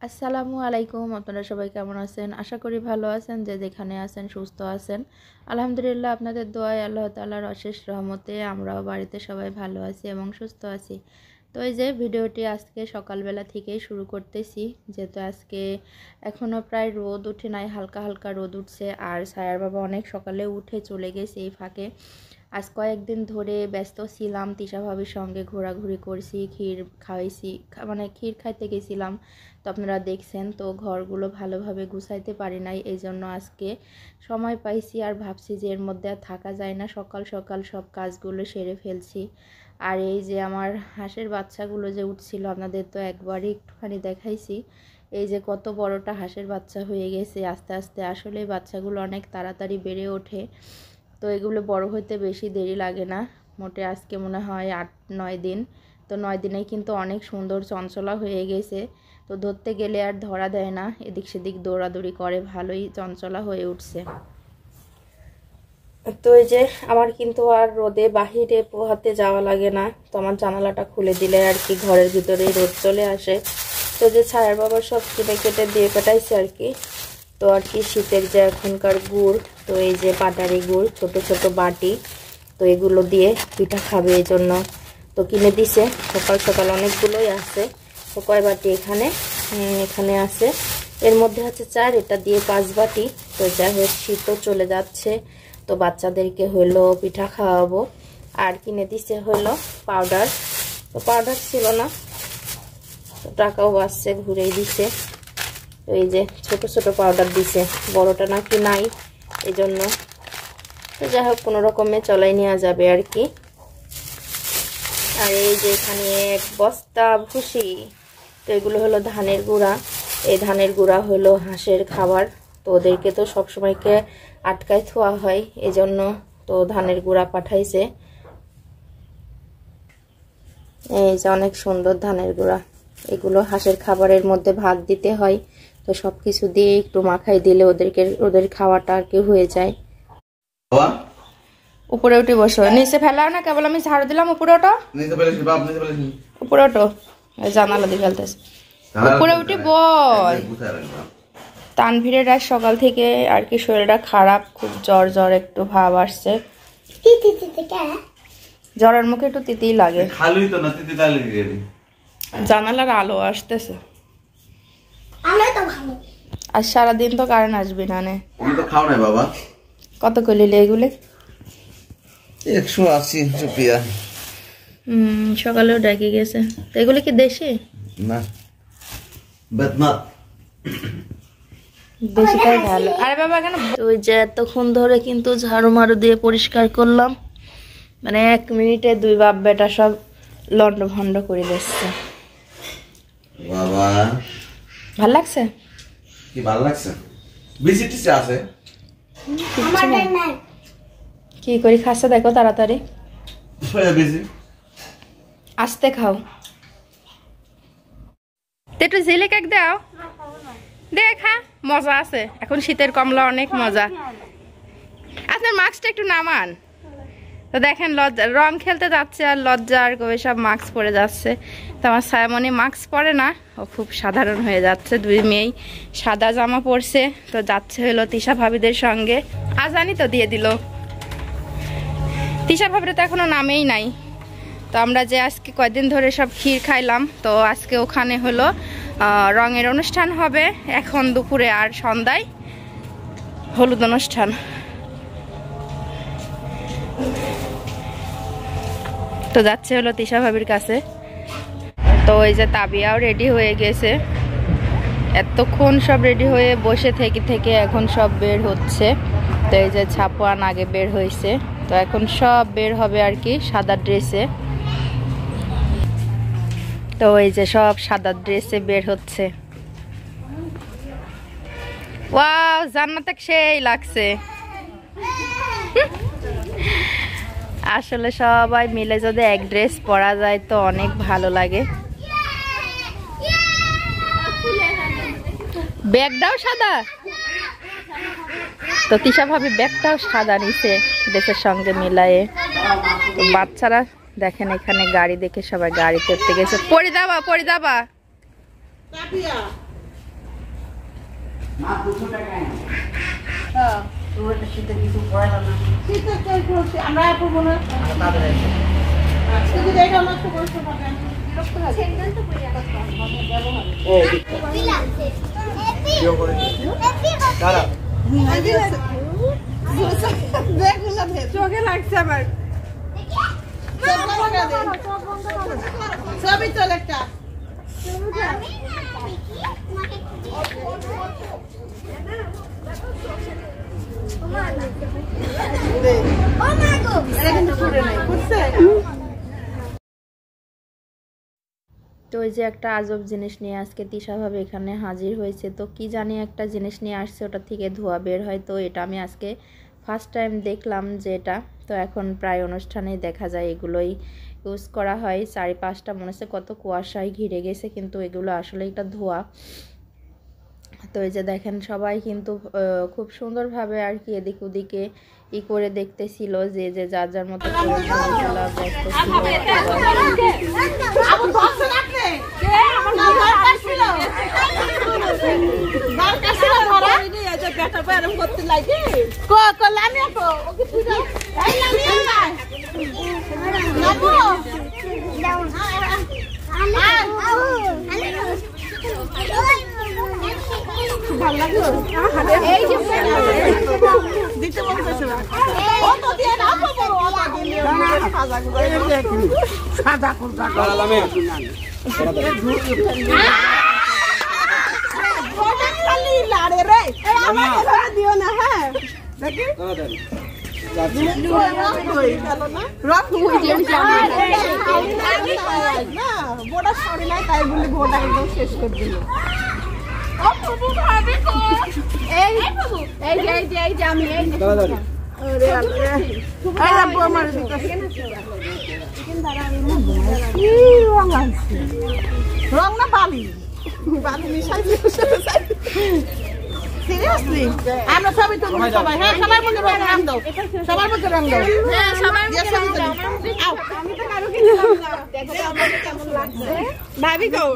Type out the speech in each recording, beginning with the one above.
আসসালামু আলাইকুম, আপনারা সবাই কেমন আছেন? আশা করি ভালো আছেন, যে যেখানে আছেন সুস্থ আছেন। আলহামদুলিল্লাহ, আপনাদের দোয়ায় আল্লাহ তাআলার অশেষ রহমতে আমরাও বাড়িতে সবাই ভালো আছি এবং সুস্থ আছি। তো এই যে ভিডিওটি আজকে সকালবেলা থেকেই শুরু করতেছি, যেহেতু আজকে এখনও প্রায় রোদ উঠে নাই, হালকা হালকা রোদ উঠছে। আর সায়ার বাবা অনেক সকালে উঠে চলে গেছে এই ফাঁকে। আজ কয়েকদিন ধরে ব্যস্ত ছিলাম, তিশা ভাবির সঙ্গে ঘোরাঘুরি করছি, ক্ষীর খাওয়াইছি, মানে ক্ষীর খাইতে গেছিলাম। তো আপনারা দেখছেন, তো ঘরগুলো ভালোভাবে গুছাইতে পারি নাই, এই জন্য আজকে সময় পাইছি আর ভাবছি যে এর মধ্যে আর থাকা যায় না, সকাল সকাল সব কাজগুলো সেরে ফেলছি। আর এই যে আমার হাঁসের বাচ্চাগুলো যে উঠছিল, আপনাদের তো একবারই একটুখানি দেখাইছি। এই যে কত বড়টা হাঁসের বাচ্চা হয়ে গেছে আস্তে আস্তে। আসলে বাচ্চাগুলো অনেক তাড়াতাড়ি বেড়ে ওঠে, তো এগুলো বড় হতে বেশি দেরি লাগে না। মোটে আজকে মনে হয় 8-9 দিন। তো 9 দিনেই কিন্তু অনেক সুন্দর চঞ্চলা হয়ে গেছে। তো ধরতে গেলে আর ধরা দেয় না, এদিক সেদিক দৌড়াদৌড়ি করে, ভালোই চঞ্চলা হয়ে উঠছে। তো এই যে আমার কিন্তু আর রোদে বাহিরে পোহাতে যাওয়া লাগে না, তো আমার জানালাটা খুলে দিলে আর কি ঘরের ভিতরেই রোদ চলে আসে। তো যে ছায়ার বাবা সব কেটে কেটে দিয়ে পেটাইছে আর কি। তো আর কি শীতের যে এখনকার গুড়, তো এই যে পাটারি গুড়, ছোট ছোট বাটি, তো এগুলো দিয়ে পিঠা খাবে এই জন্য তো কিনে দিছে। সকাল সকাল অনেকগুলোই আছে। তো কয় বাটি এখানে আছে, এর মধ্যে আছে 4, এটা দিয়ে 5 বাটি। তো যাই হোক, শীতও চলে যাচ্ছে, তো বাচ্চাদেরকে হলো পিঠা খাওয়াবো। আর কিনে দিছে হলো পাউডার, তো পাউডার ছিল না, তো টাকাও বাঁচছে, ঘুরেই দিছে। তো এই যে ছোট ছোট পাউডার দিছে, বড়টা নাকি নাই, এই জন্য। তো যাই হোক, কোনো রকমে চলাই নেওয়া যাবে আর কি। আর এই যে এখানে 1 বস্তা ভুসি, তো এগুলো হলো ধানের গুঁড়া। এই ধানের গুঁড়া হলো হাঁসের খাবার, তো ওদেরকে তো সবসময়কে আটকায় থোয়া হয়, এজন্য তো ধানের গুঁড়া পাঠাইছে। এই যে অনেক সুন্দর ধানের গুঁড়া, এগুলো হাঁসের খাবারের মধ্যে ভাত দিতে হয়, তো সবকিছু দিয়ে একটু মাখাই দিলে ওদের খাওয়াটা আর কি হয়ে যায়। উপরে উঠে বসো, নিচে ফেলাও না, কেবল আমি ঝাড়ু দিলাম। উপরে ওঠো, উপরে ওঠো, জানালা দিয়ে ফেলতেছে। উপরে উঠে বল। তানভীরের আজ সকাল থেকে আর কি শরীরটা খারাপ, খুব জ্বর জ্বর একটু ভাব আসছে। জ্বরের মুখে একটু তিতি লাগে, জানালার আলো আসতেছে। আর সারাদিন তো কারেন্ট আসবে না। কত কলিলে এগুলো? 180 রুপিয়া। সকালেও ডেকে গেছে। তো এগুলো কি দেশি? না, বেতনাথ। দেশিটাই ভালো। আরে বাবা, কেন ওই যে এতক্ষণ ধরে কিন্তু ঝাড়ু মারু দিয়ে পরিষ্কার করলাম, মানে 1 মিনিটে 2 বাপ বেটা সব লন্ড ভন্ড করে দিচ্ছে। বাবা ভাল লাগছে? কি ভাল লাগছে? বেশি টিসে আছে। কি করি খাচ্ছে দেখো তাড়াতাড়ি। আস্তে খাও। একটু জেলে কেক দাও, দেখা মজা আছে। এখন শীতের কমলা অনেক মজা। আপনার মাস্কটা একটু নামান। তো দেখেন লজ্জা, রং খেলতে যাচ্ছে আর লজ্জা আর কবে সব মাস্ক পরে যাচ্ছে। তো আমার ছায়ামণি মাস্ক পরে না, ও খুব সাধারণ হয়ে যাচ্ছে। 2 মেয়েই সাদা জামা পরছে, তো যাচ্ছে হলো তিশা ভাবিদের সঙ্গে। আজানি তো দিয়ে দিল। তিশা ভাবিরা তো এখনো নামেই নাই। তো আমরা যে আজকে কয়েকদিন ধরে সব ক্ষীর খাইলাম, তো আজকে ওখানে হলো রঙের অনুষ্ঠান হবে এখন দুপুরে, আর সন্ধ্যায় হলুদ অনুষ্ঠান। তো যাচ্ছে হলো তিশা ভাবির কাছে। তো ওই যে তাবিয়াও রেডি হয়ে গেছে, এতক্ষণ সব রেডি হয়ে বসে থেকে এখন সব বের হচ্ছে। তো এই যে ছাপুয়ান আগে বের হয়েছে, তো এখন সব বের হবে আর কি সাদা ড্রেসে। তো এই যে সব সাদা ড্রেসে বের হচ্ছে। ওয়াও, জান্নাতে সেই লাগছে। আসলে সবাই মিলে যদি এক ড্রেস পরা যায় তো অনেক ভালো লাগে। ব্যাগটাও সাদা, তো তো তিশা ভাবি ব্যাগটাও সাদা নিছে ড্রেসের সঙ্গে মিলায়ে। তো বাচ্চারা দেখেন এখানে গাড়ি দেখে সবাই গাড়ি করতে গেছে। পড়ে যাবা চোখে লাগছে আমার ছবি তোল একটা। তো ওই যে একটা আজব জিনিস নিয়ে আজকে তিশা ভাবে এখানে হাজির হয়েছে। তো কি জানি একটা জিনিস নিয়ে আসছে, ওটা থেকে ধোঁয়া বের হয়। তো এটা আমি আজকে ফার্স্ট টাইম দেখলাম যে এটা। তো এখন প্রায় অনুষ্ঠানেই দেখা যায় এগুলোই ইউজ করা হয়। চারিপাশটা মনে হচ্ছে কত কুয়াশায় ঘিরে গেছে, কিন্তু এগুলো আসলে একটা ধোঁয়া। তো এই যে দেখেন সবাই কিন্তু খুব সুন্দরভাবে আর কি এদিক ওদিকে ই করে দেখতেছিল, যে যে যার যার মতো রং না বালি বালি মিশাইছি সিরিয়াসলি আমরা সবাই তো সবাই হ্যাঁ সবার মধ্যে রং দাও সবার মধ্যে রং দাও হ্যাঁ সবার মধ্যে রং দাও আমি তো কারো কিছু না দেখো আমাকে কেমন লাগছে ভাবি কও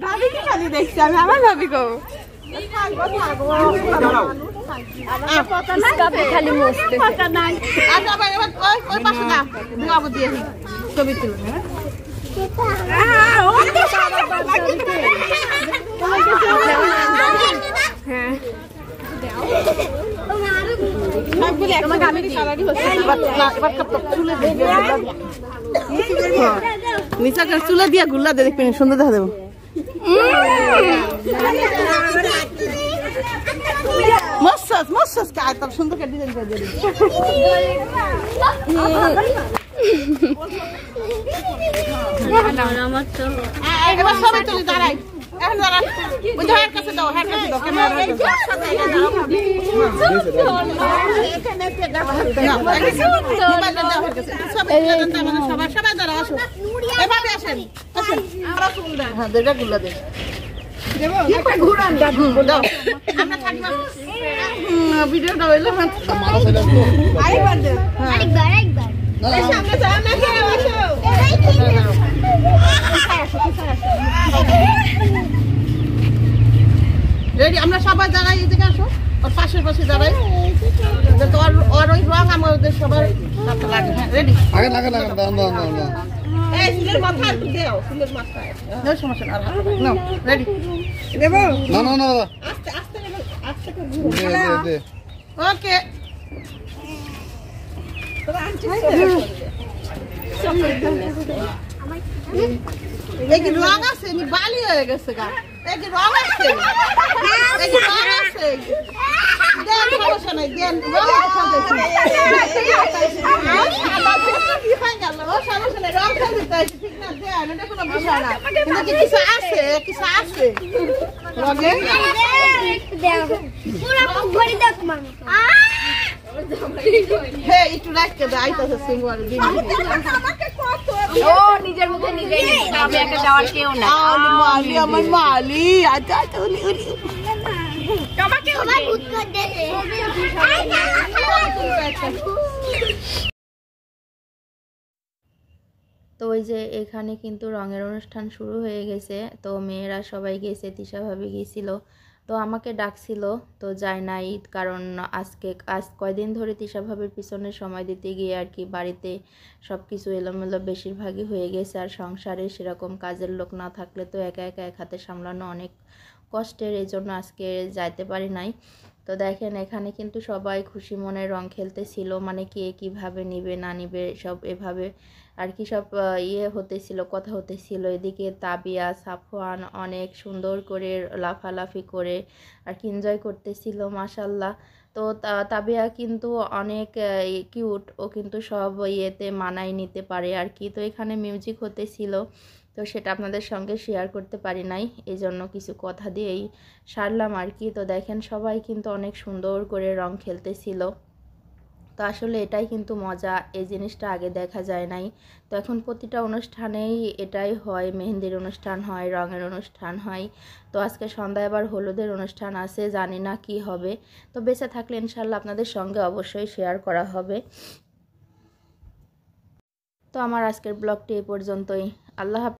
ভাবি কি খালি দেখছি আমি আমার ভাবি কও খালি মস্তে পাতা নাই আচ্ছা ভাই এবার ওই পাশে না দুয়াবো দিয়ে ছবি তুলবে হ্যাঁ চুলে দিয়া গুল্লা দিয়ে দেখবেন সুন্দর দেখা দেবো সুন্দর ডিজাইন করে দেবে এবার সবাই চলে দাঁড়াই এখন দাঁড়াই ওই যে হেয়ার কাছে দাও হেয়ার কাছে দাও ক্যামেরা সবাই সবাই দাঁড়া আসো এভাবে আসেন আসেন হ্যাঁ দেড়টা গুল্লা দেব আমরা থাকি ভিডিওটা হইলো রেডি আমরা সবাই দাঁড়াই এদিকে আসো ওর পাশের পাশে দাঁড়াই ওর ওই রং আমাদের সবার লাগে হ্যাঁ রেডি আগে লাগে এই ফুলের মাথা একটু দাও ফুলের মাথা no সমস্যা না আর নাও রেডি দেব না আস্তে আস্তে আস্তে দে ওকে এই কি রং আছে নি বালি হয়ে গেছে গা এই কি রং আছে এই কি রং আছে দেন সমস্যা নাই দেন রং আছে কি হয় গেল সমস্যা নাই রং খেলতে তাই ঠিক না দেন এটা কোনো বিষয় না কিন্তু কিছু আছে লগে দাও পুরো ভরি দাও মামা হে একটু রাখতে দে আইতাছে সিঙ্গুয়ার দিন ও নিজের মুখে নিজেই আমি একটা দেওয়ার কেউ না মালি আমার মালি আচ্ছা সবাই ভূত করতেছে তো ওই যে এখানে কিন্তু রঙের অনুষ্ঠান শুরু হয়ে গেছে। তো মেয়েরা সবাই গেছে, তিশা ভাবি গেছিল, তো আমাকে ডাকছিল, তো যাই নাই। কারণ আজ কয়দিন ধরে তিশা ভাবির পিছনে সময় দিতে গিয়ে আর কি বাড়িতে সব কিছু এলোমেলো বেশিরভাগই হয়ে গেছে। আর সংসারে সেরকম কাজের লোক না থাকলে তো একা একা এক হাতে সামলানো অনেক কষ্টের, এই জন্য আজকে যাইতে পারি নাই। তো দেখেন এখানে কিন্তু সবাই খুশি মনে রং খেলতেছিল, মানে কে কীভাবে নিবে না নিবে সব এভাবে আর কি সব হতেছিল, কথা হতেছিল। এদিকে তাবিয়া সাফওয়ান অনেক সুন্দর করে লাফালাফি করে আর কি এনজয় করতেছিল, মাশাল্লাহ। তো তাবিয়া কিন্তু অনেক কিউট, ও কিন্তু সব ইয়েতে মানায় নিতে পারে আর কি। তো এখানে মিউজিক হতেছিল, তো সেটা আপনাদের সঙ্গে শেয়ার করতে পারি নাই, এই জন্য কিছু কথা দিয়েই সারলাম আর কি। তো দেখেন সবাই কিন্তু অনেক সুন্দর করে রং খেলতেছিল। তো আসলে এটাই কিন্তু মজা, এই জিনিসটা আগে দেখা যায় নাই। তো এখন প্রতিটা অনুষ্ঠানেই এটাই হয়, মেহেন্দির অনুষ্ঠান হয়, রঙের অনুষ্ঠান হয়। তো আজকে সন্ধ্যায় আবার হলুদের অনুষ্ঠান আছে, জানি না কি হবে। তো বেঁচে থাকলে ইনশাল্লাহ আপনাদের সঙ্গে অবশ্যই শেয়ার করা হবে। তো আমার আজকের ব্লগটি এই পর্যন্তই। আল্লাহ হাফেজ।